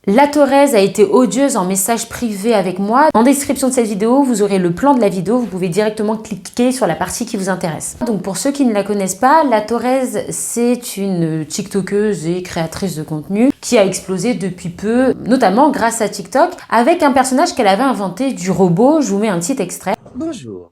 La Thorez a été odieuse en message privé avec moi. En description de cette vidéo, vous aurez le plan de la vidéo. Vous pouvez directement cliquer sur la partie qui vous intéresse. Donc pour ceux qui ne la connaissent pas, la Thorez, c'est une TikTokeuse et créatrice de contenu qui a explosé depuis peu, notamment grâce à TikTok, avec un personnage qu'elle avait inventé du robot. Je vous mets un petit extrait. Bonjour.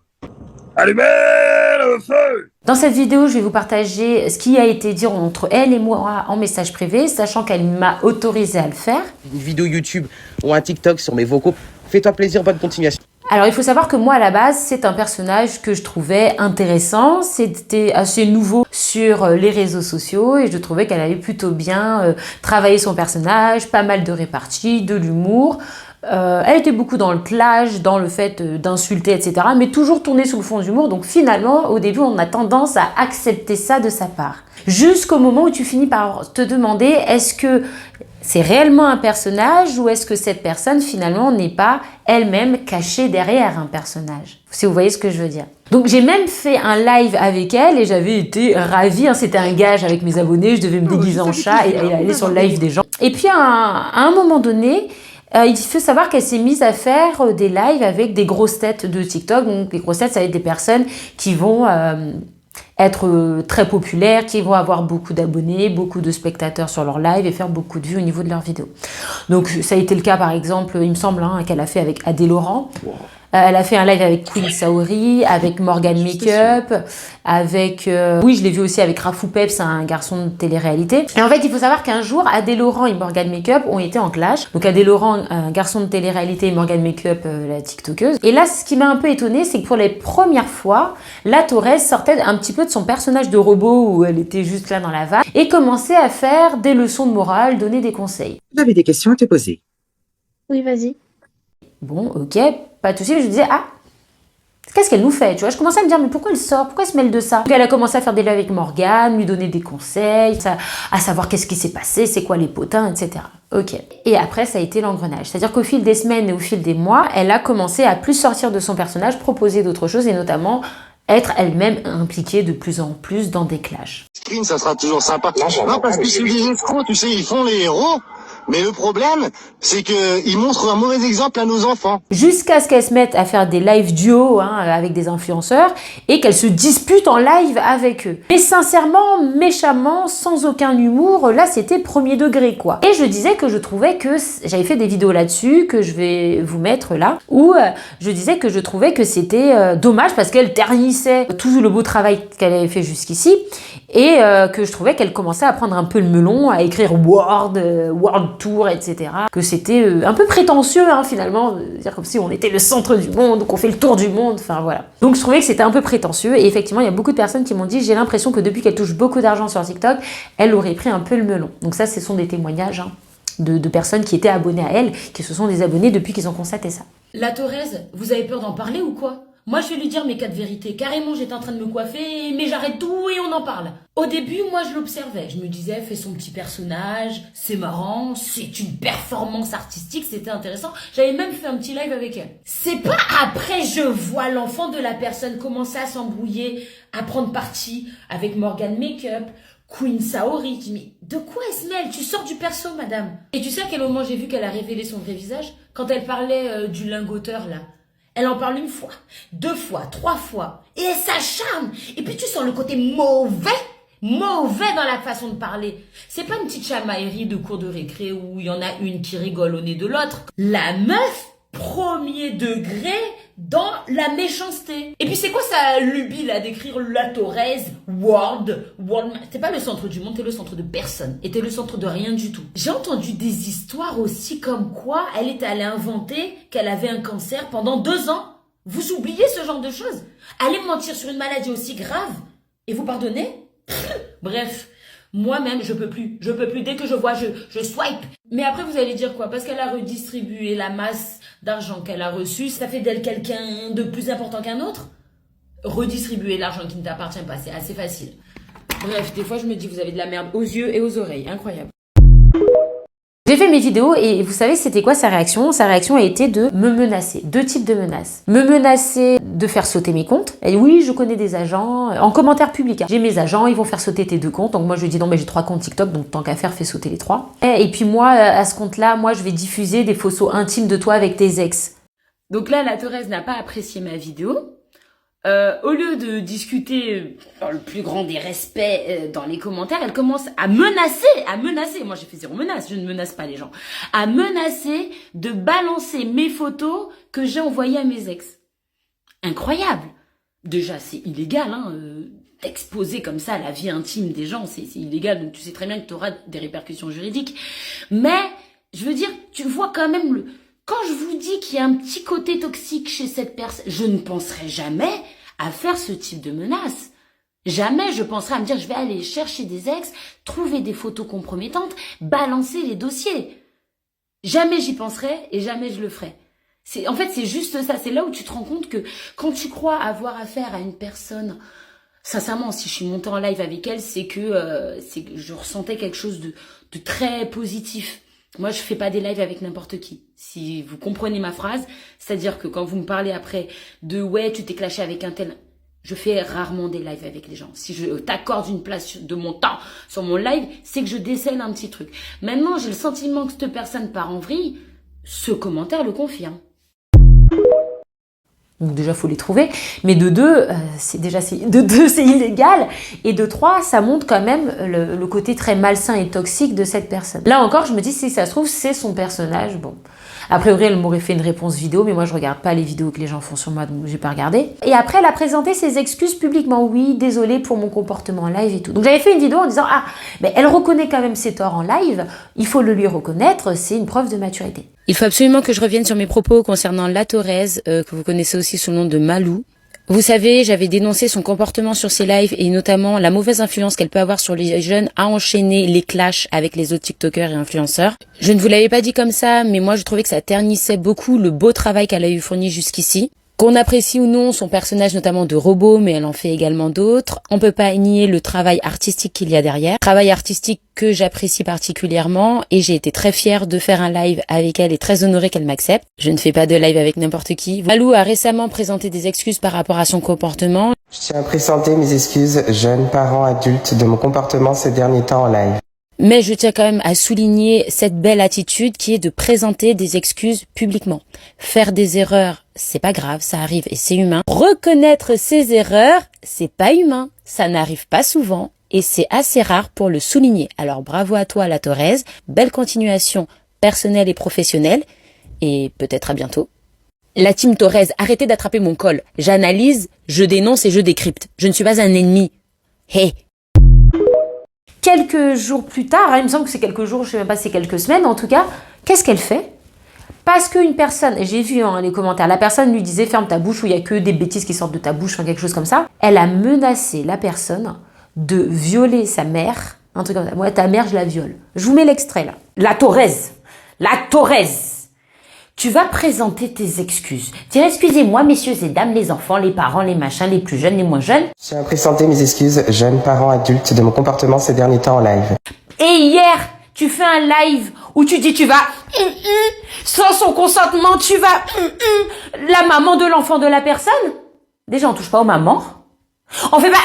Allumez le feu! Dans cette vidéo, je vais vous partager ce qui a été dit entre elle et moi en message privé, sachant qu'elle m'a autorisé à le faire. Une vidéo YouTube ou un TikTok sur mes vocaux. Fais-toi plaisir, bonne continuation. Alors, il faut savoir que moi, à la base, c'est un personnage que je trouvais intéressant. C'était assez nouveau sur les réseaux sociaux et je trouvais qu'elle avait plutôt bien travaillé son personnage, pas mal de réparties, de l'humour. Elle était beaucoup dans le clash, dans le fait d'insulter, etc. Mais toujours tournée sous le fond d'humour. Donc finalement, au début, on a tendance à accepter ça de sa part. Jusqu'au moment où tu finis par te demander, est-ce que c'est réellement un personnage ou est-ce que cette personne finalement n'est pas elle-même cachée derrière un personnage? Si vous voyez ce que je veux dire. Donc j'ai même fait un live avec elle et j'avais été ravie. C'était un gage avec mes abonnés, je devais me déguiser en chat et aller sur le live des gens. Et puis à un moment donné, il faut savoir qu'elle s'est mise à faire des lives avec des grosses têtes de TikTok. Donc les grosses têtes, ça va être des personnes qui vont être très populaires, qui vont avoir beaucoup d'abonnés, beaucoup de spectateurs sur leur live et faire beaucoup de vues au niveau de leurs vidéos. Donc ça a été le cas par exemple, il me semble, qu'elle a fait avec Adé Laurent. Wow. Elle a fait un live avec Queen Saori, avec Morgan Makeup, avec... oui, je l'ai vu aussi avec Rafou Peps, un garçon de télé-réalité. Et en fait, il faut savoir qu'un jour, Adé Laurent et Morgan Makeup ont été en clash. Donc Adé Laurent, un garçon de télé-réalité, et Morgan Makeup, la TikTokeuse. Et là, ce qui m'a un peu étonnée, c'est que pour les premières fois, la Thorez sortait un petit peu de son personnage de robot où elle était juste là dans la vanne et commençait à faire des leçons de morale, donner des conseils. Vous avez des questions à te poser? Oui, vas-y. Bon, ok, pas de souci. Je disais, ah, qu'est-ce qu'elle nous fait, tu vois? Je commençais à me dire, mais pourquoi elle sort? Pourquoi elle se mêle de ça? Donc elle a commencé à faire des lives avec Morgane, lui donner des conseils, à savoir qu'est-ce qui s'est passé, c'est quoi les potins, etc. Ok. Et après, ça a été l'engrenage. C'est-à-dire qu'au fil des semaines et au fil des mois, elle a commencé à plus sortir de son personnage, proposer d'autres choses et notamment être elle-même impliquée de plus en plus dans des clashs. Screen, ça sera toujours sympa. Non, parce que c'est des escrocs, tu sais, ils font les héros. Mais le problème, c'est qu'ils montrent un mauvais exemple à nos enfants. Jusqu'à ce qu'elle se mette à faire des live duo avec des influenceurs et qu'elle se dispute en live avec eux. Mais sincèrement, méchamment, sans aucun humour, là c'était premier degré quoi. Et je disais que je trouvais que, j'avais fait des vidéos là-dessus, que je vais vous mettre là, où je disais que je trouvais que c'était dommage parce qu'elle ternissait tout le beau travail qu'elle avait fait jusqu'ici et que je trouvais qu'elle commençait à prendre un peu le melon, à écrire World Tour, etc. Que c'était un peu prétentieux finalement, dire comme si on était le centre du monde, qu'on fait le tour du monde, enfin voilà. Donc je trouvais que c'était un peu prétentieux et effectivement il y a beaucoup de personnes qui m'ont dit j'ai l'impression que depuis qu'elle touche beaucoup d'argent sur TikTok, elle aurait pris un peu le melon. Donc ça ce sont des témoignages de personnes qui étaient abonnées à elle, qui se sont des abonnés depuis qu'ils ont constaté ça. La Thorez, vous avez peur d'en parler ou quoi? Moi, je vais lui dire mes 4 vérités. Carrément, j'étais en train de me coiffer, mais j'arrête tout et on en parle. Au début, moi, je l'observais. Je me disais, fais son petit personnage, c'est marrant, c'est une performance artistique, c'était intéressant. J'avais même fait un petit live avec elle. C'est pas après, je vois l'enfant de la personne commencer à s'embrouiller, à prendre parti avec Morgan Makeup, Queen Saori. Je dis, mais de quoi elle se mêle? Tu sors du perso, madame. Et tu sais à quel moment j'ai vu qu'elle a révélé son vrai visage? Quand elle parlait du lingoteur, là. Elle en parle 1 fois, 2 fois, 3 fois. Et elle s'acharne. Et puis tu sens le côté mauvais dans la façon de parler. C'est pas une petite chamaillerie de cours de récré où il y en a une qui rigole au nez de l'autre. La meuf, premier degré dans la méchanceté. Et puis c'est quoi ça lubie là d'écrire la Thorez, World. T'es pas le centre du monde, t'es le centre de personne. Et t'es le centre de rien du tout. J'ai entendu des histoires aussi comme quoi elle est allée inventer qu'elle avait un cancer pendant 2 ans. Vous oubliez ce genre de choses? Allez mentir sur une maladie aussi grave et vous pardonnez? Bref. Moi-même, je peux plus. Je peux plus. Dès que je vois, je swipe. Mais après, vous allez dire quoi? Parce qu'elle a redistribué la masse d'argent qu'elle a reçue, ça fait d'elle quelqu'un de plus important qu'un autre? Redistribuer l'argent qui ne t'appartient pas, c'est assez facile. Bref, des fois, je me dis, vous avez de la merde aux yeux et aux oreilles. Incroyable. J'ai fait mes vidéos et vous savez c'était quoi sa réaction? Sa réaction a été de me menacer. 2 types de menaces. Me menacer de faire sauter mes comptes. Et oui, je connais des agents. En commentaire public, hein. J'ai mes agents, ils vont faire sauter tes 2 comptes. Donc moi je lui dis non mais j'ai 3 comptes TikTok, donc tant qu'à faire, fais sauter les 3. Et puis moi, à ce compte-là, moi je vais diffuser des photos intimes de toi avec tes ex. Donc là, la Thorez n'a pas apprécié ma vidéo. Au lieu de discuter dans le plus grand des respects dans les commentaires, elle commence à menacer, moi j'ai fait 0 menace, je ne menace pas les gens, à menacer de balancer mes photos que j'ai envoyées à mes ex. Incroyable. Déjà, c'est illégal, hein, d'exposer comme ça la vie intime des gens, c'est illégal, donc tu sais très bien que tu auras des répercussions juridiques. Mais, je veux dire, tu vois quand même quand je vous dis qu'il y a un petit côté toxique chez cette personne, je ne penserai jamais à faire ce type de menace. Jamais je penserai à me dire je vais aller chercher des ex, trouver des photos compromettantes, balancer les dossiers. Jamais j'y penserai et jamais je le ferai. En fait, c'est juste ça. C'est là où tu te rends compte que quand tu crois avoir affaire à une personne, sincèrement, si je suis montée en live avec elle, c'est que je ressentais quelque chose de très positif. Moi, je fais pas des lives avec n'importe qui. Si vous comprenez ma phrase, c'est-à-dire que quand vous me parlez après de « ouais, tu t'es clashé avec un tel », je fais rarement des lives avec les gens. Si je t'accorde une place de mon temps sur mon live, c'est que je décèle un petit truc. Maintenant, j'ai le sentiment que cette personne part en vrille. Ce commentaire le confirme. Donc déjà, faut les trouver. Mais de 2, c'est illégal. Et de 3, ça montre quand même le côté très malsain et toxique de cette personne. Là encore, je me dis, si ça se trouve, c'est son personnage. Bon, a priori, elle m'aurait fait une réponse vidéo, mais moi, je regarde pas les vidéos que les gens font sur moi, donc j'ai pas regardé. Et après, elle a présenté ses excuses publiquement. Oui, désolée pour mon comportement en live et tout. Donc j'avais fait une vidéo en disant, mais elle reconnaît quand même ses torts en live. Il faut le lui reconnaître. C'est une preuve de maturité. Il faut absolument que je revienne sur mes propos concernant la Thorez, que vous connaissez aussi sous le nom de Malou. Vous savez, j'avais dénoncé son comportement sur ses lives et notamment la mauvaise influence qu'elle peut avoir sur les jeunes à enchaîner les clashs avec les autres TikTokers et influenceurs. Je ne vous l'avais pas dit comme ça, mais moi je trouvais que ça ternissait beaucoup le beau travail qu'elle a eu fourni jusqu'ici. Qu'on apprécie ou non son personnage notamment de robot, mais elle en fait également d'autres. On peut pas nier le travail artistique qu'il y a derrière. Travail artistique que j'apprécie particulièrement et j'ai été très fière de faire un live avec elle et très honorée qu'elle m'accepte. Je ne fais pas de live avec n'importe qui. Malou a récemment présenté des excuses par rapport à son comportement. Je tiens à présenter mes excuses, jeunes parents adultes, de mon comportement ces derniers temps en live. Mais je tiens quand même à souligner cette belle attitude qui est de présenter des excuses publiquement. Faire des erreurs, c'est pas grave, ça arrive et c'est humain. Reconnaître ses erreurs, c'est pas humain, ça n'arrive pas souvent et c'est assez rare pour le souligner. Alors bravo à toi la Thorez, belle continuation personnelle et professionnelle et peut-être à bientôt. La team Thorez, arrêtez d'attraper mon col. J'analyse, je dénonce et je décrypte. Je ne suis pas un ennemi. Hey. Quelques jours plus tard, il me semble que c'est quelques jours, je sais même pas si c'est quelques semaines en tout cas, qu'est-ce qu'elle fait? Parce qu'une personne, et j'ai vu les commentaires, la personne lui disait ferme ta bouche ou il y a que des bêtises qui sortent de ta bouche, enfin quelque chose comme ça. Elle a menacé la personne de violer sa mère, un truc comme ça. Moi, ta mère, je la viole. Je vous mets l'extrait là. La Thorez, tu vas présenter tes excuses. Dire excusez-moi messieurs et dames, les enfants, les parents, les machins, les plus jeunes, les moins jeunes. Je tiens à présenter mes excuses, jeunes parents adultes, de mon comportement ces derniers temps en live. Et hier, tu fais un live où tu dis tu vas sans son consentement, tu vas la maman de l'enfant de la personne. Déjà, on touche pas aux mamans. On fait pas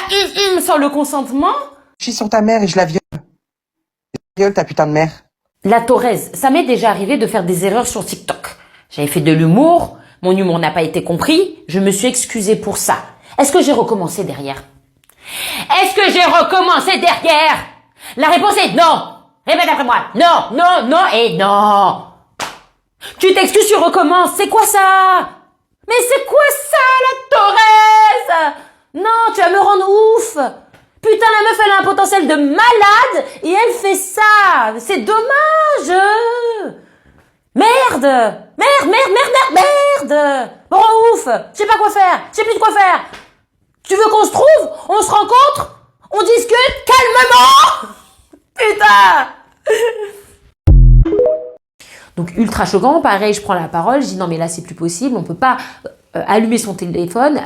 sans le consentement. Je suis sur ta mère et je la viole. Viole ta putain de mère. La Thorez, ça m'est déjà arrivé de faire des erreurs sur TikTok. J'avais fait de l'humour, mon humour n'a pas été compris, je me suis excusée pour ça. Est-ce que j'ai recommencé derrière? La réponse est non. Répète après moi. Non et non. Tu t'excuses, tu recommences. C'est quoi ça? Mais c'est quoi ça, la Thorez? Non, tu vas me rendre ouf. Putain, la meuf, elle a un potentiel de malade et elle fait ça. C'est dommage. Merde. Bon, ouf. Je sais pas quoi faire. Je sais plus de quoi faire. Tu veux qu'on se trouve? On se rencontre? On discute calmement? Putain. Donc ultra choquant, pareil, je prends la parole, je dis non mais là c'est plus possible, on peut pas allumer son téléphone,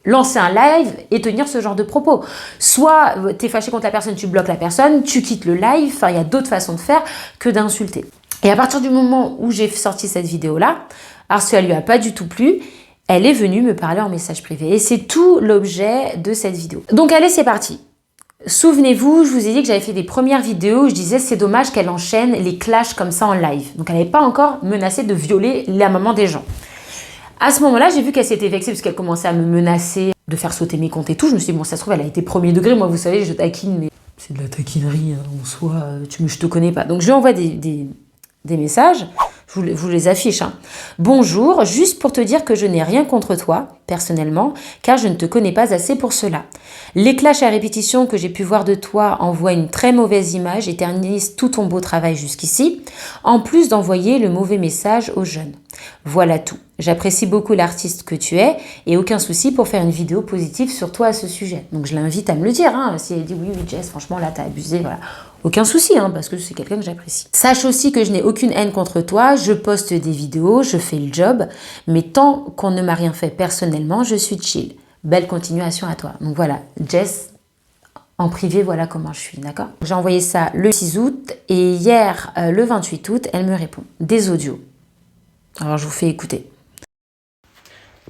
lancer un live et tenir ce genre de propos. Soit t'es fâché contre la personne, tu bloques la personne, tu quittes le live, enfin il y a d'autres façons de faire que d'insulter. Et à partir du moment où j'ai sorti cette vidéo-là, alors ça lui a pas du tout plu, elle est venue me parler en message privé. Et c'est tout l'objet de cette vidéo. Donc allez, c'est parti. Souvenez-vous, je vous ai dit que j'avais fait des premières vidéos où je disais c'est dommage qu'elle enchaîne les clashs comme ça en live. Donc elle n'avait pas encore menacé de violer la maman des gens. À ce moment-là, j'ai vu qu'elle s'était vexée parce qu'elle commençait à me menacer de faire sauter mes comptes et tout. Je me suis dit, bon, ça se trouve, elle a été premier degré. Moi, vous savez, je taquine, mais c'est de la taquinerie en soi. Je te connais pas. Donc je lui envoie des messages. Je vous les affiche. Hein. Bonjour, juste pour te dire que je n'ai rien contre toi, personnellement, car je ne te connais pas assez pour cela. Les clashs à répétition que j'ai pu voir de toi envoient une très mauvaise image et ternissent tout ton beau travail jusqu'ici, en plus d'envoyer le mauvais message aux jeunes. Voilà tout. J'apprécie beaucoup l'artiste que tu es et aucun souci pour faire une vidéo positive sur toi à ce sujet. Donc je l'invite à me le dire. Hein. Si elle dit oui, Jess, franchement, là, t'as abusé, voilà. Aucun souci, hein, parce que c'est quelqu'un que j'apprécie. Sache aussi que je n'ai aucune haine contre toi, je poste des vidéos, je fais le job, mais tant qu'on ne m'a rien fait personnellement, je suis chill. Belle continuation à toi. Donc voilà, Jess, en privé, voilà comment je suis, d'accord? J'ai envoyé ça le 6 août et hier, le 28 août, elle me répond. Des audios. Alors je vous fais écouter.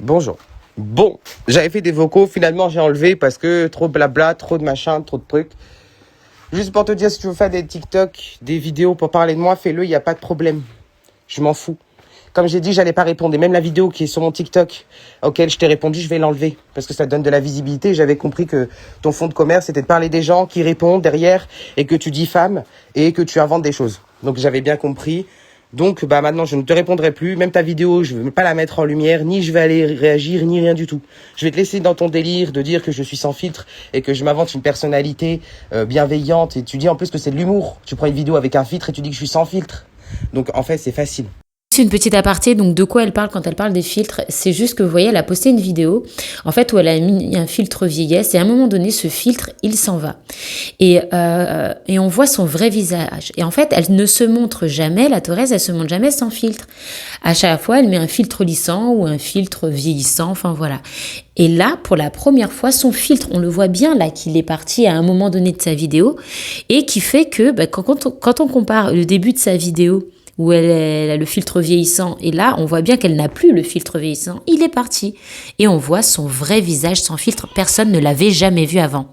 Bonjour. Bon, j'avais fait des vocaux, finalement j'ai enlevé parce que trop de blabla, trop de machin, trop de trucs. Juste pour te dire, si tu veux faire des TikTok, des vidéos pour parler de moi, fais-le, il n'y a pas de problème. Je m'en fous. Comme j'ai dit, j'allais pas répondre. Et même la vidéo qui est sur mon TikTok, auquel je t'ai répondu, je vais l'enlever. Parce que ça donne de la visibilité. J'avais compris que ton fond de commerce, c'était de parler des gens qui répondent derrière et que tu diffames et que tu inventes des choses. Donc j'avais bien compris. Donc maintenant, je ne te répondrai plus. Même ta vidéo, je ne vais pas la mettre en lumière, ni je vais aller réagir, ni rien du tout. Je vais te laisser dans ton délire de dire que je suis sans filtre et que je m'invente une personnalité bienveillante. Et tu dis en plus que c'est de l'humour. Tu prends une vidéo avec un filtre et tu dis que je suis sans filtre. Donc en fait, c'est facile. C'est une petite aparté, donc de quoi elle parle quand elle parle des filtres? C'est juste que vous voyez, elle a posté une vidéo, en fait, où elle a mis un filtre vieillesse, et à un moment donné, ce filtre, il s'en va. Et on voit son vrai visage. Et en fait, elle ne se montre jamais, la Thorez, elle se montre jamais sans filtre. À chaque fois, elle met un filtre lissant ou un filtre vieillissant, enfin voilà. Et là, pour la première fois, son filtre, on le voit bien là, qu'il est parti à un moment donné de sa vidéo, et qui fait que quand on compare le début de sa vidéo, où elle a le filtre vieillissant, et là, on voit bien qu'elle n'a plus le filtre vieillissant, il est parti. Et on voit son vrai visage sans filtre, personne ne l'avait jamais vu avant.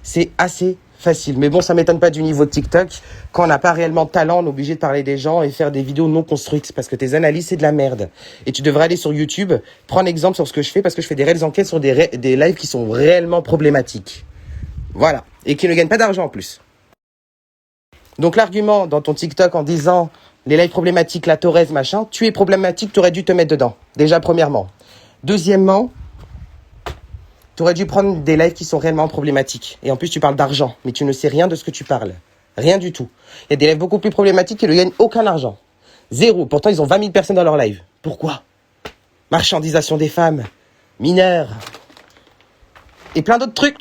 C'est assez facile, mais bon, ça m'étonne pas du niveau de TikTok. Quand on n'a pas réellement de talent, on est obligé de parler des gens et faire des vidéos non construites, parce que tes analyses, c'est de la merde. Et tu devrais aller sur YouTube, prendre exemple sur ce que je fais, parce que je fais des réelles enquêtes sur des lives qui sont réellement problématiques. Voilà. Et qui ne gagnent pas d'argent en plus. Donc l'argument dans ton TikTok en disant les lives problématiques, la Thorez, machin, tu es problématique, tu aurais dû te mettre dedans. Déjà, premièrement. Deuxièmement, tu aurais dû prendre des lives qui sont réellement problématiques. Et en plus, tu parles d'argent, mais tu ne sais rien de ce que tu parles. Rien du tout. Il y a des lives beaucoup plus problématiques qui ne gagnent aucun argent. Zéro. Pourtant, ils ont 20 000 personnes dans leur live. Pourquoi? Marchandisation des femmes, mineurs, et plein d'autres trucs.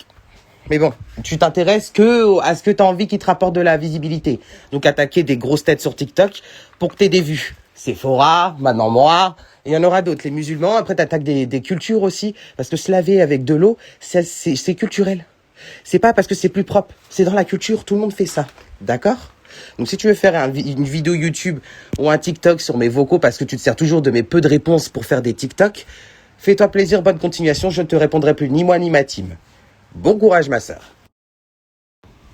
Mais bon, tu t'intéresses que à ce que tu as envie qui te rapporte de la visibilité. Donc attaquer des grosses têtes sur TikTok pour que tu aies des vues. Sephora, maintenant moi, et il y en aura d'autres. Les musulmans, après tu attaques des cultures aussi. Parce que se laver avec de l'eau, c'est culturel. C'est pas parce que c'est plus propre. C'est dans la culture, tout le monde fait ça. D'accord? Donc si tu veux faire une vidéo YouTube ou un TikTok sur mes vocaux parce que tu te sers toujours de mes peu de réponses pour faire des TikTok, fais-toi plaisir, bonne continuation, je ne te répondrai plus, ni moi ni ma team. Bon courage, ma sœur.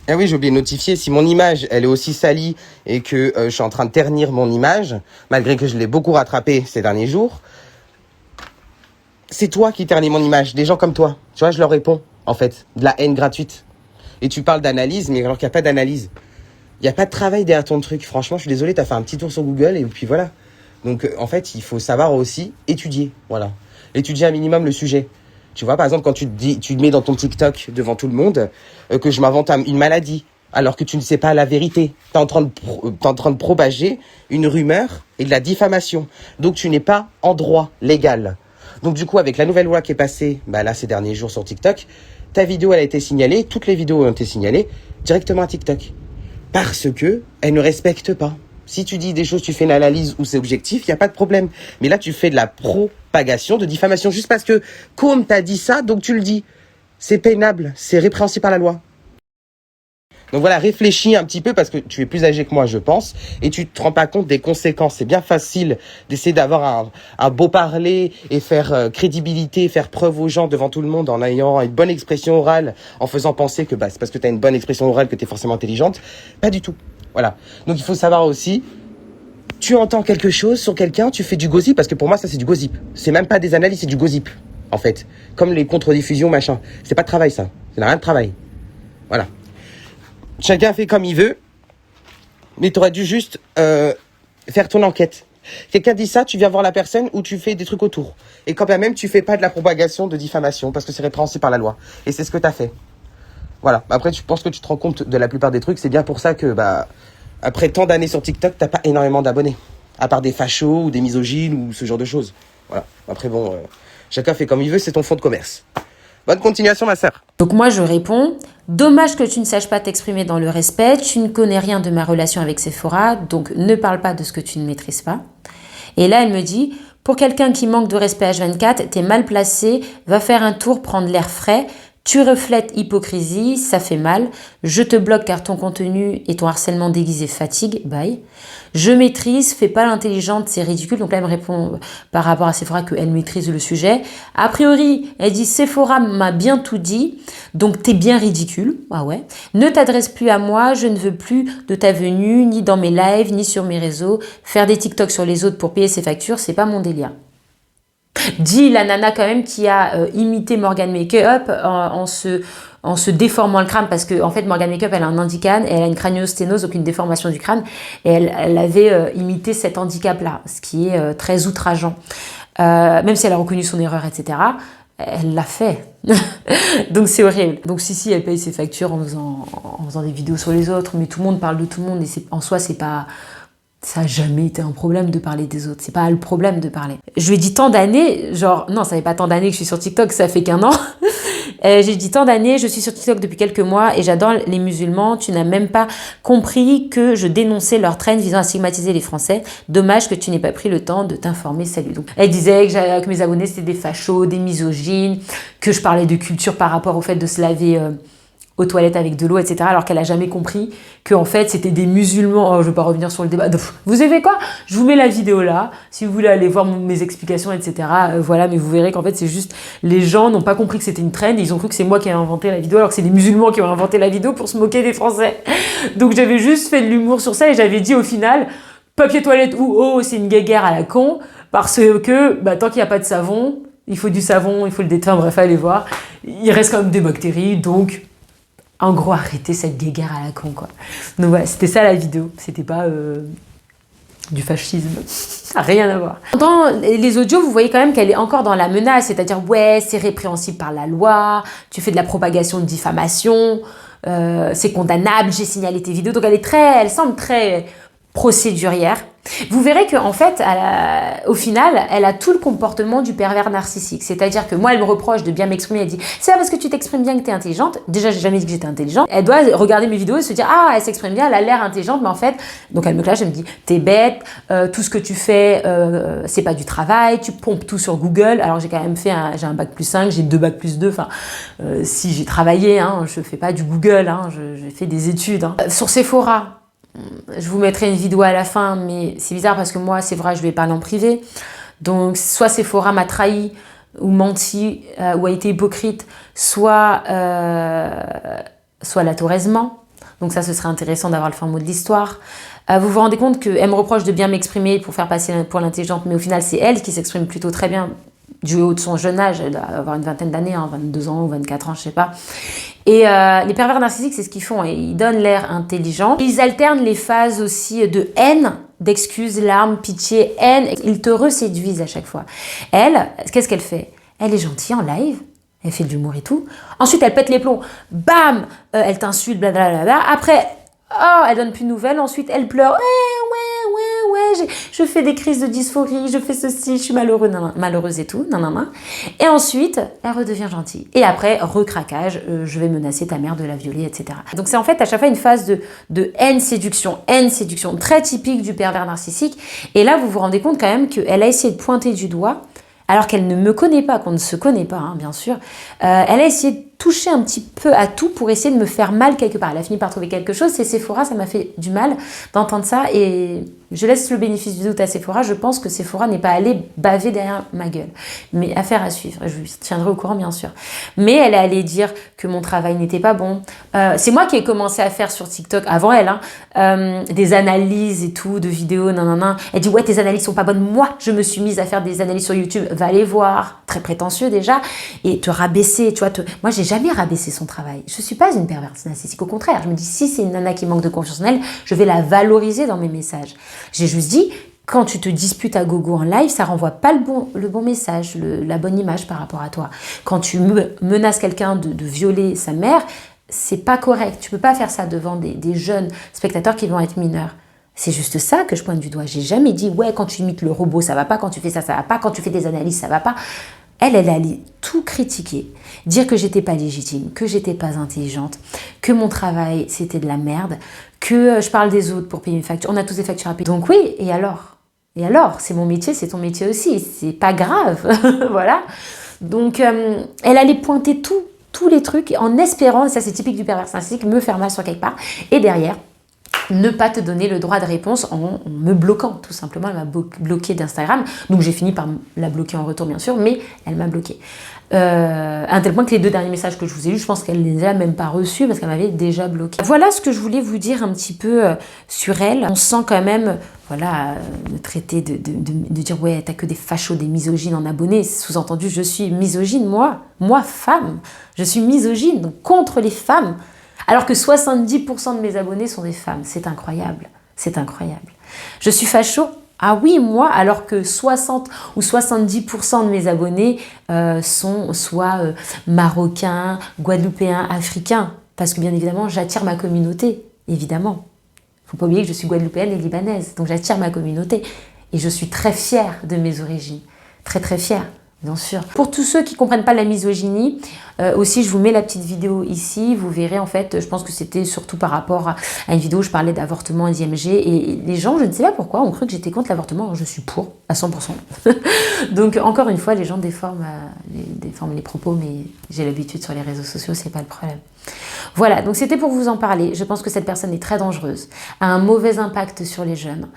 Ah oui, j'ai oublié de notifier, si mon image, elle est aussi salie et que je suis en train de ternir mon image, malgré que je l'ai beaucoup rattrapée ces derniers jours, c'est toi qui ternis mon image, des gens comme toi. Tu vois, je leur réponds, en fait, de la haine gratuite. Et tu parles d'analyse, mais alors qu'il n'y a pas d'analyse. Il n'y a pas de travail derrière ton truc. Franchement, je suis désolé, tu as fait un petit tour sur Google et puis voilà. Donc, en fait, il faut savoir aussi étudier, voilà. Étudier un minimum le sujet. Tu vois, par exemple, quand tu mets dans ton TikTok devant tout le monde que je m'invente une maladie, alors que tu ne sais pas la vérité. T'es en train de propager une rumeur et de la diffamation. Donc, tu n'es pas en droit légal. Donc, du coup, avec la nouvelle loi qui est passée, là, ces derniers jours sur TikTok, ta vidéo, elle a été signalée, toutes les vidéos ont été signalées directement à TikTok. Parce que elles ne respectent pas. Si tu dis des choses, tu fais une analyse où c'est objectif, il n'y a pas de problème. Mais là, tu fais de la propagation, de diffamation, juste parce que Côme t'a dit ça, donc tu le dis. C'est pénable, c'est répréhensible par la loi. Donc voilà, réfléchis un petit peu parce que tu es plus âgé que moi, je pense, et tu te rends pas compte des conséquences. C'est bien facile d'essayer d'avoir un beau parler et faire crédibilité, faire preuve aux gens devant tout le monde en ayant une bonne expression orale, en faisant penser que c'est parce que tu as une bonne expression orale que tu es forcément intelligente. Pas du tout. Voilà. Donc il faut savoir aussi, tu entends quelque chose sur quelqu'un, tu fais du gossip, parce que pour moi ça c'est du gossip. C'est même pas des analyses, c'est du gossip, en fait. Comme les contre-diffusions, machin. C'est pas de travail ça. Ça n'a rien de travail. Voilà. Chacun fait comme il veut, mais tu aurais dû juste faire ton enquête. Quelqu'un dit ça, tu viens voir la personne ou tu fais des trucs autour. Et quand même, tu fais pas de la propagation de diffamation parce que c'est répréhensible par la loi. Et c'est ce que tu as fait. Voilà. Après, tu penses que tu te rends compte de la plupart des trucs. C'est bien pour ça que, après tant d'années sur TikTok, t'as pas énormément d'abonnés. À part des fachos ou des misogynes ou ce genre de choses. Voilà. Après, bon, chacun fait comme il veut, c'est ton fonds de commerce. Bonne continuation, ma sœur. Donc moi, je réponds, dommage que tu ne saches pas t'exprimer dans le respect, tu ne connais rien de ma relation avec Sephora, donc ne parle pas de ce que tu ne maîtrises pas. Et là, elle me dit, pour quelqu'un qui manque de respect H24, t'es mal placé, va faire un tour, prendre l'air frais, tu reflètes hypocrisie, ça fait mal, je te bloque car ton contenu et ton harcèlement déguisé fatigue, bye. Je maîtrise, fais pas l'intelligente, c'est ridicule. Donc là, elle me répond par rapport à Sephora qu'elle maîtrise le sujet. A priori, elle dit Sephora m'a bien tout dit, donc t'es bien ridicule. Ah ouais. Ne t'adresse plus à moi, je ne veux plus de ta venue, ni dans mes lives, ni sur mes réseaux. Faire des TikTok sur les autres pour payer ses factures, c'est pas mon délire. Dit la nana quand même qui a imité Morgan Makeup en se déformant le crâne parce que en fait Morgan Makeup elle a un handicap, elle a une craniosténose, donc une déformation du crâne, et elle avait imité cet handicap là, ce qui est très outrageant. Même si elle a reconnu son erreur, etc., elle l'a fait. Donc c'est horrible. Donc si elle paye ses factures en faisant des vidéos sur les autres, mais tout le monde parle de tout le monde et en soi c'est pas... Ça n'a jamais été un problème de parler des autres. C'est pas le problème de parler. Je lui ai dit tant d'années, non, ça fait pas tant d'années que je suis sur TikTok, ça fait qu'1 an. J'ai dit tant d'années, je suis sur TikTok depuis quelques mois et j'adore les musulmans. Tu n'as même pas compris que je dénonçais leur traîne visant à stigmatiser les Français. Dommage que tu n'aies pas pris le temps de t'informer. Salut. Donc, elle disait que mes abonnés c'était des fachos, des misogynes, que je parlais de culture par rapport au fait de se laver aux toilettes avec de l'eau, etc. Alors qu'elle a jamais compris que en fait c'était des musulmans. Oh, je vais pas revenir sur le débat. Vous savez quoi? Je vous mets la vidéo là, si vous voulez aller voir mes explications, etc. Voilà, mais vous verrez qu'en fait c'est juste les gens n'ont pas compris que c'était une trend. Ils ont cru que c'est moi qui ai inventé la vidéo, alors que c'est les musulmans qui ont inventé la vidéo pour se moquer des Français. Donc j'avais juste fait de l'humour sur ça et j'avais dit au final, papier toilette ou eau, c'est une guéguerre à la con, parce que tant qu'il n'y a pas de savon, il faut du savon, il faut le déteindre, bref, allez voir. Il reste quand même des bactéries, donc en gros, arrêtez cette guéguerre à la con, quoi. Donc voilà, c'était ça la vidéo. C'était pas du fascisme. Ça n'a rien à voir. Dans les audios, vous voyez quand même qu'elle est encore dans la menace. C'est-à-dire, ouais, c'est répréhensible par la loi, tu fais de la propagation de diffamation, c'est condamnable, j'ai signalé tes vidéos. Donc elle semble très procédurière. Vous verrez qu'en fait, au final, elle a tout le comportement du pervers narcissique. C'est-à-dire que moi, elle me reproche de bien m'exprimer. Elle dit, c'est pas parce que tu t'exprimes bien que t'es intelligente. Déjà, j'ai jamais dit que j'étais intelligente. Elle doit regarder mes vidéos et se dire, ah, elle s'exprime bien, elle a l'air intelligente, mais en fait, donc elle me clash, elle me dit, t'es bête, tout ce que tu fais, c'est pas du travail, tu pompes tout sur Google. Alors j'ai quand même fait, j'ai un bac+5, j'ai 2 bac+2. Enfin, si j'ai travaillé, hein, je fais pas du Google, hein, j'ai fait des études. Hein. Sur Sephora. Je vous mettrai une vidéo à la fin, mais c'est bizarre parce que moi, c'est vrai, je lui ai parlé en privé. Donc, soit Sephora m'a trahi ou menti ou a été hypocrite, soit la touraisement. Donc ça, ce serait intéressant d'avoir le fin mot de l'histoire. Vous vous rendez compte qu'elle me reproche de bien m'exprimer pour faire passer pour l'intelligente, mais au final, c'est elle qui s'exprime plutôt très bien du haut de son jeune âge. Elle doit avoir une vingtaine d'années, 22 ans ou 24 ans, je sais pas. Et les pervers narcissiques, c'est ce qu'ils font. Ils donnent l'air intelligent. Ils alternent les phases aussi de haine, d'excuses, larmes, pitié, haine. Ils te reséduisent à chaque fois. Elle, qu'est-ce qu'elle fait? Elle est gentille en live. Elle fait de l'humour et tout. Ensuite, elle pète les plombs. Bam, elle t'insulte, blablabla. Après, elle donne plus de nouvelles. Ensuite, elle pleure. Ouais, je fais des crises de dysphorie, je fais ceci, je suis malheureuse et tout, Et ensuite, elle redevient gentille. Et après, recraquage, je vais menacer ta mère de la violer, etc. Donc c'est en fait à chaque fois une phase de haine-séduction, très typique du pervers narcissique. Et là, vous vous rendez compte quand même qu'elle a essayé de pointer du doigt, alors qu'elle ne me connaît pas, qu'on ne se connaît pas, hein, bien sûr. Elle a essayé touché un petit peu à tout pour essayer de me faire mal quelque part. Elle a fini par trouver quelque chose, c'est Sephora, ça m'a fait du mal d'entendre ça et je laisse le bénéfice du doute à Sephora. Je pense que Sephora n'est pas allée baver derrière ma gueule. Mais affaire à suivre, je vous tiendrai au courant bien sûr. Mais elle est allée dire que mon travail n'était pas bon. C'est moi qui ai commencé à faire sur TikTok, avant elle, des analyses et tout, de vidéos, nanana. Elle dit ouais, tes analyses sont pas bonnes. Moi, je me suis mise à faire des analyses sur YouTube. Va les voir, très prétentieux déjà. Et te rabaisser, tu vois. Moi, j'ai jamais rabaissé son travail. Je suis pas une perverse narcissique. Au contraire, je me dis si c'est une nana qui manque de confiance en elle, je vais la valoriser dans mes messages. J'ai juste dit, quand tu te disputes à gogo en live, ça renvoie pas le bon message, la bonne image par rapport à toi. Quand tu menaces quelqu'un de violer sa mère, c'est pas correct. Tu peux pas faire ça devant des jeunes spectateurs qui vont être mineurs. C'est juste ça que je pointe du doigt. J'ai jamais dit, ouais, quand tu imites le robot, ça va pas, quand tu fais ça, ça va pas, quand tu fais des analyses, ça va pas. Elle allait tout critiquer, dire que j'étais pas légitime, que j'étais pas intelligente, que mon travail c'était de la merde, que je parle des autres pour payer une facture. On a tous des factures à payer. Donc oui, et alors ? Et alors ? C'est mon métier, c'est ton métier aussi. C'est pas grave, voilà. Donc elle allait pointer tous les trucs en espérant, ça c'est typique du pervers narcissique, me faire mal sur quelque part. Et derrière, ne pas te donner le droit de réponse en me bloquant, tout simplement. Elle m'a bloqué d'Instagram, donc j'ai fini par la bloquer en retour, bien sûr, mais elle m'a bloqué. À un tel point que les 2 derniers messages que je vous ai lus, je pense qu'elle ne les a même pas reçus parce qu'elle m'avait déjà bloqué. Voilà ce que je voulais vous dire un petit peu sur elle. On sent quand même, voilà, me traiter de dire ouais, t'as que des fachos, des misogynes en abonnés. Sous-entendu, je suis misogyne, moi femme, je suis misogyne, donc contre les femmes. Alors que 70% de mes abonnés sont des femmes. C'est incroyable. C'est incroyable. Je suis facho. Ah oui, moi, alors que 60 ou 70% de mes abonnés sont soit marocains, guadeloupéens, africains. Parce que bien évidemment, j'attire ma communauté. Évidemment. Faut pas oublier que je suis guadeloupéenne et libanaise. Donc j'attire ma communauté. Et je suis très fière de mes origines. Très très fière. Bien sûr. Pour tous ceux qui ne comprennent pas la misogynie, aussi je vous mets la petite vidéo ici, vous verrez en fait, je pense que c'était surtout par rapport à une vidéo où je parlais d'avortement et d'IMG et les gens, je ne sais pas pourquoi, ont cru que j'étais contre l'avortement, alors je suis pour, à 100%. Donc encore une fois, les gens déforment les propos, mais j'ai l'habitude sur les réseaux sociaux, c'est pas le problème. Voilà, donc c'était pour vous en parler. Je pense que cette personne est très dangereuse, a un mauvais impact sur les jeunes.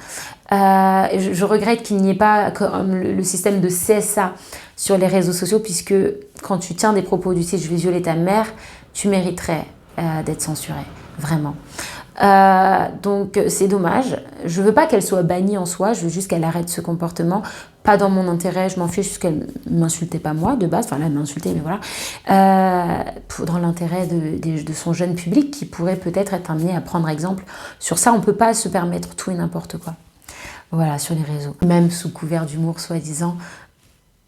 Je regrette qu'il n'y ait pas le système de CSA sur les réseaux sociaux, puisque quand tu tiens des propos du style « je vais violer ta mère », tu mériterais d'être censuré, vraiment. Donc c'est dommage. Je veux pas qu'elle soit bannie en soi, je veux juste qu'elle arrête ce comportement. Pas dans mon intérêt, je m'en fiche juste qu'elle m'insultait pas moi de base, enfin là elle m'insultait mais voilà. Dans l'intérêt de son jeune public qui pourrait peut-être être amené à prendre exemple. Sur ça on peut pas se permettre tout et n'importe quoi. Voilà, sur les réseaux. Même sous couvert d'humour soi-disant.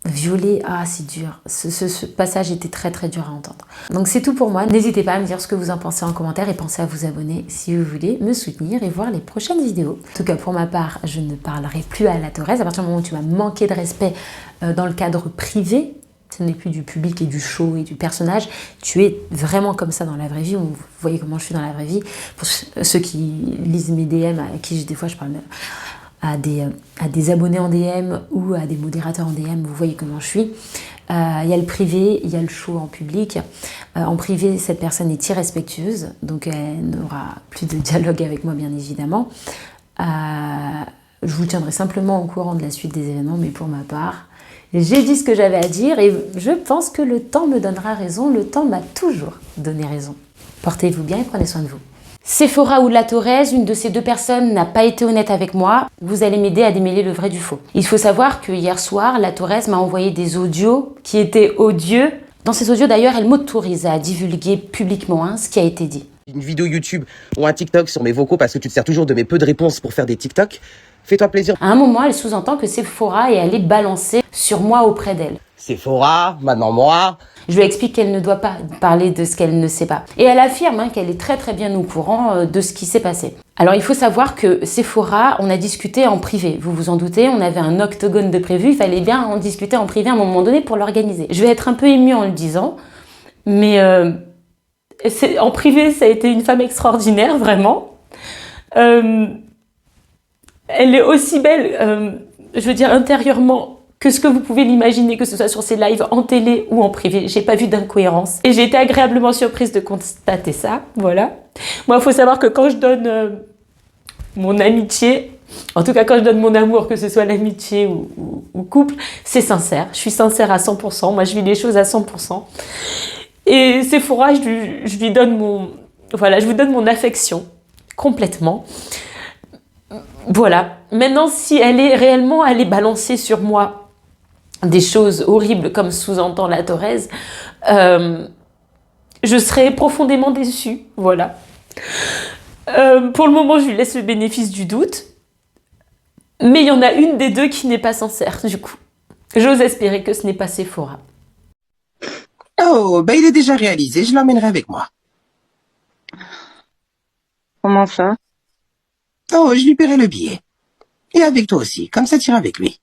Violer, ah c'est dur, ce passage était très très dur à entendre. Donc c'est tout pour moi, n'hésitez pas à me dire ce que vous en pensez en commentaire et pensez à vous abonner si vous voulez me soutenir et voir les prochaines vidéos. En tout cas pour ma part, je ne parlerai plus à la Thorez, à partir du moment où tu m'as manqué de respect dans le cadre privé, ce n'est plus du public et du show et du personnage, tu es vraiment comme ça dans la vraie vie, vous voyez comment je suis dans la vraie vie, pour ceux qui lisent mes DM, à qui des fois je parle à des abonnés en DM ou à des modérateurs en DM, vous voyez comment je suis. Il y a le privé, il y a le show en public. En privé, cette personne est irrespectueuse, donc elle n'aura plus de dialogue avec moi, bien évidemment. Je vous tiendrai simplement au courant de la suite des événements, mais pour ma part, j'ai dit ce que j'avais à dire et je pense que le temps me donnera raison. Le temps m'a toujours donné raison. Portez-vous bien et prenez soin de vous. Sephora ou la Thorez, une de ces 2 personnes n'a pas été honnête avec moi. Vous allez m'aider à démêler le vrai du faux. Il faut savoir que hier soir, la Thorez m'a envoyé des audios qui étaient odieux. Dans ces audios d'ailleurs, elle m'autorise à divulguer publiquement ce qui a été dit. Une vidéo YouTube ou un TikTok sur mes vocaux parce que tu te sers toujours de mes peu de réponses pour faire des TikTok. Fais-toi plaisir. À un moment, elle sous-entend que Sephora est allée balancer sur moi auprès d'elle. Sephora, maintenant moi. Je lui explique qu'elle ne doit pas parler de ce qu'elle ne sait pas. Et elle affirme qu'elle est très très bien au courant de ce qui s'est passé. Alors il faut savoir que Sephora, on a discuté en privé. Vous vous en doutez, on avait un octogone de prévu. Il fallait bien en discuter en privé à un moment donné pour l'organiser. Je vais être un peu émue en le disant, mais en privé, ça a été une femme extraordinaire, vraiment. Elle est aussi belle, je veux dire, intérieurement que ce que vous pouvez l'imaginer, que ce soit sur ses lives en télé ou en privé. J'ai pas vu d'incohérence. Et j'ai été agréablement surprise de constater ça. Voilà. Moi, il faut savoir que quand je donne mon amitié, en tout cas quand je donne mon amour, que ce soit l'amitié ou couple, c'est sincère. Je suis sincère à 100%. Moi, je vis les choses à 100%. Et Sephora, je lui donne je vous donne mon affection complètement. Voilà. Maintenant, si elle est réellement allée balancer sur moi des choses horribles comme sous-entend la Thorez, je serais profondément déçue. Voilà. Pour le moment, je lui laisse le bénéfice du doute. Mais il y en a une des deux qui n'est pas sincère, du coup. J'ose espérer que ce n'est pas Sephora. Oh, ben il est déjà réalisé, je l'emmènerai avec moi. Comment ça? Oh, je lui paierai le billet. Et avec toi aussi, comme ça t'iras avec lui.